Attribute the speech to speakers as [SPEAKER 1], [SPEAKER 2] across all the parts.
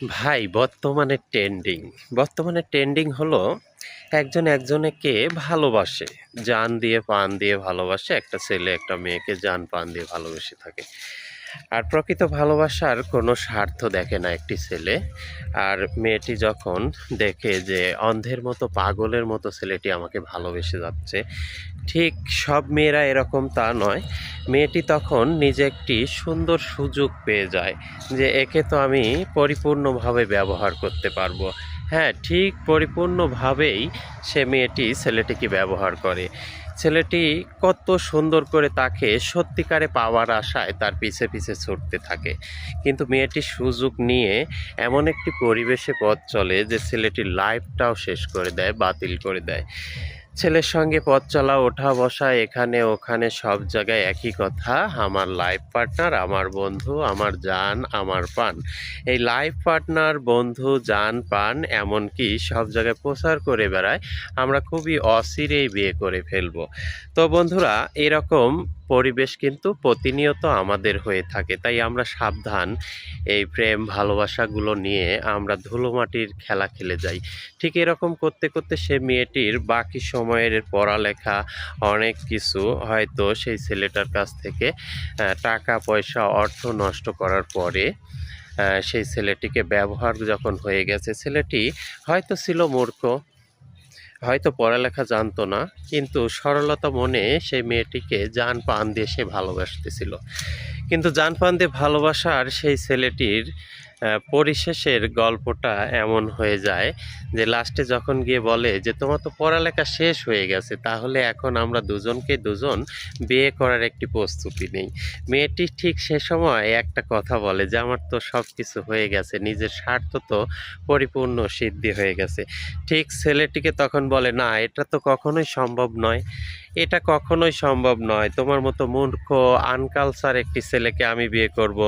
[SPEAKER 1] ভাই বর্তমানে ট্রেন্ডিং হলো একজন একজনকে ভালোবাসে। জান দিয়ে প্রাণ দিয়ে ভালোবাসে। একটা ছেলে একটা মেয়েকে জান প্রাণ দিয়ে ভালোবেসে থাকে। আর প্রকৃত ভালোবাসার কোনো স্বার্থ দেখে না একটি ছেলে। আর মেয়েটি যখন দেখে যে অন্ধের মতো পাগলের মতো ছেলেটি আমাকে ভালোবেসে যাচ্ছে, ঠিক সব মেয়েরা এরকম তা নয়। মেয়েটি তখন নিজে একটি সুন্দর সুযোগ পেয়ে যায় যে একে তো আমি পরিপূর্ণভাবে ব্যবহার করতে পারবো। হ্যাঁ, ঠিক পরিপূর্ণভাবেই সে মেয়েটি ছেলেটিকে ব্যবহার করে। ছেলেটি কত সুন্দর করে তাকে সত্যিকারে পাওয়ার আশায় তার পিছে পিছে ছুটতে থাকে। কিন্তু মেয়েটি সুযোগ নিয়ে এমন একটি পরিবেশে পথ চলে যে ছেলেটির লাইফটাও শেষ করে দেয়, বাতিল করে দেয়। ছেলের সঙ্গে পথ চলা, ওঠা বসা, এখানে ওখানে সব জায়গায় একই কথা, আমার লাইফ পার্টনার, আমার বন্ধু, আমার জান, আমার প্রাণ। এই লাইফ পার্টনার, বন্ধু, জান, প্রাণ এমনকি সব জায়গায় প্রচার করে বেড়ায় আমরা খুবই অচিরেই বিয়ে করে ফেলবো। তো বন্ধুরা, এরকম পরিবেশ কিন্তু প্রতিনিয়ত আমাদের হয়ে থাকে। তাই আমরা সাবধান। এই প্রেম ভালোবাসাগুলো নিয়ে আমরা ধুলোমাটির খেলা খেলে যাই। ঠিক এরকম করতে করতে সে মেয়েটির বাকি সময়ের পড়ালেখা, অনেক কিছু হয়তো সেই ছেলেটার কাছ থেকে টাকা পয়সা অর্থ নষ্ট করার পরে সেই ছেলেটিকে ব্যবহার যখন হয়ে গেছে, ছেলেটি হয়তো ছিল মূর্খ, হয়তো পড়ালেখা জানতো না, কিন্তু সরলতা মনে সেই মেয়েটিকে জান প্রাণ দিয়ে সে ভালোবাসতেছিল। কিন্তু জান প্রাণ দিয়ে ভালোবাসার সেই ছেলেটির পরিশেষের গল্পটা এমন হয়ে যায় যে লাস্টে যখন গিয়ে বলে যে তোমার তো পড়ালেখা শেষ হয়ে গেছে, তাহলে এখন আমরা দুজনকে দুজন বিয়ে করার একটি প্রস্তুতি নেই। মেয়েটি ঠিক সে সময় একটা কথা বলে যে আমার তো সব কিছু হয়ে গেছে, নিজের স্বার্থ তো পরিপূর্ণ সিদ্ধি হয়ে গেছে। ঠিক ছেলেটিকে তখন বলে না, এটা তো কখনোই সম্ভব নয়, এটা কখনোই সম্ভব নয়। তোমার মতো মূর্খ আনকালচার একটি ছেলেকে আমি বিয়ে করব?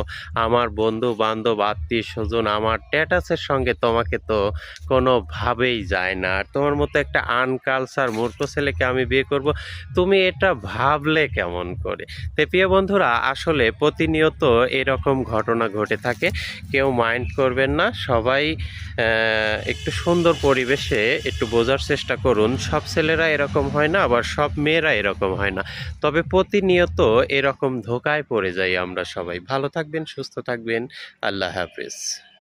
[SPEAKER 1] আমার বন্ধু বান্ধব আত্মীয় স্বজন আমার স্ট্যাটাসের সঙ্গে তোমাকে তো কোনোভাবেই যায় না। আর তোমার মতো একটা আনকালচার মূর্খ ছেলেকে আমি বিয়ে করব, তুমি এটা ভাবলে কেমন করে? তো প্রিয় বন্ধুরা, আসলে প্রতিনিয়ত এরকম ঘটনা ঘটে থাকে। কেউ মাইন্ড করবেন না, সবাই একটু সুন্দর পরিবেশে একটু বোঝার চেষ্টা করুন। সব ছেলেরা এরকম হয় না, আবার সব মেয়েরা এরকম হয় না। তবে প্রতিনিয়ত এরকম ধোঁকায় পড়ে যাই আমরা সবাই। ভালো থাকবেন, সুস্থ থাকবেন। আল্লাহ হাফেজ।